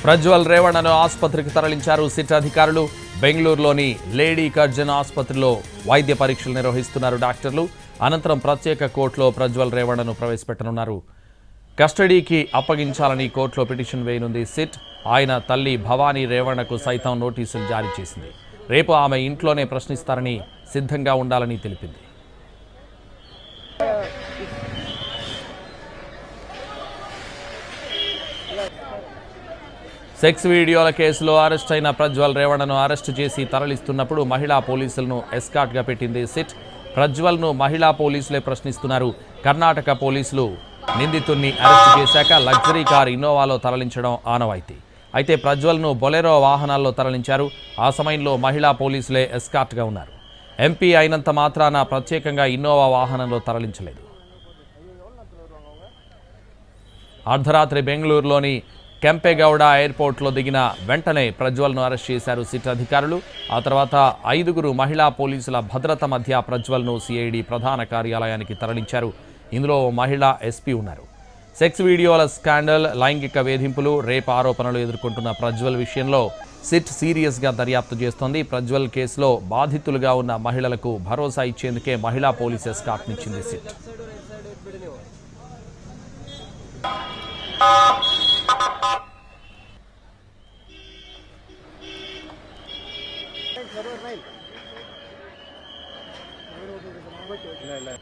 ప్రజ్వల్ రేవణను ఆసుపత్రికి తరలించారు సిట్ అధికారులు. బెంగళూరులోని లేడీ కర్జన్ ఆసుపత్రిలో వైద్య పరీక్షలు నిర్వహిస్తున్నారు డాక్టర్లు. అనంతరం ప్రత్యేక కోర్టులో ప్రజ్వల్ రేవణను ప్రవేశపెట్టనున్నారు. కస్టడీకి అప్పగించాలని కోర్టులో పిటిషన్ వేయనుంది సిట్. ఆయన తల్లి భవానీ రేవణకు సైతం నోటీసులు జారీ చేసింది. రేపు ఆమె ఇంట్లోనే ప్రశ్నిస్తారని సిద్ధంగా ఉండాలని తెలిపింది. సెక్స్ వీడియోల కేసులో అరెస్ట్ అయిన ప్రజ్వల్ రేవణను అరెస్టు చేసి తరలిస్తున్నప్పుడు మహిళా పోలీసులను ఎస్కార్ట్గా పెట్టింది సిట్. ప్రజ్వల్ను మహిళా పోలీసులే ప్రశ్నిస్తున్నారు. కర్ణాటక పోలీసులు నిందితుడిని అరెస్టు చేశాక లగ్జరీ కార్ ఇన్నోవాలో తరలించడం ఆనవాయితీ. అయితే ప్రజ్వల్ను బొలెరో వాహనాల్లో తరలించారు. ఆ సమయంలో మహిళా పోలీసులే ఎస్కార్ట్గా ఉన్నారు. ఎంపీ అయినంత మాత్రాన ప్రత్యేకంగా ఇన్నోవా వాహనంలో తరలించలేదు. అర్ధరాత్రి బెంగళూరులోని కెంపెగౌడ ఎయిర్పోర్ట్లో దిగిన వెంటనే ప్రజ్వల్ను అరెస్ట్ చేశారు సిట్ అధికారులు. ఆ తర్వాత 5గురు మహిళా పోలీసుల భద్రత మధ్య ప్రజ్వల్ను సిఐడి ప్రధాన కార్యాలయానికి తరలించారు. ఇందులో మహిళా ఎస్పీ ఉన్నారు. సెక్స్ వీడియోల స్కాండల్, లైంగిక వేధింపులు, రేప్ ఆరోపణలు ఎదుర్కొంటున్న ప్రజ్వల్ విషయంలో సిట్ సీరియస్గా దర్యాప్తు చేస్తోంది. ప్రజ్వల్ కేసులో బాధితులుగా ఉన్న మహిళలకు భరోసా ఇచ్చేందుకే మహిళా పోలీస్ ఎస్కార్ట్నిచ్చింది సిట్. இல்லை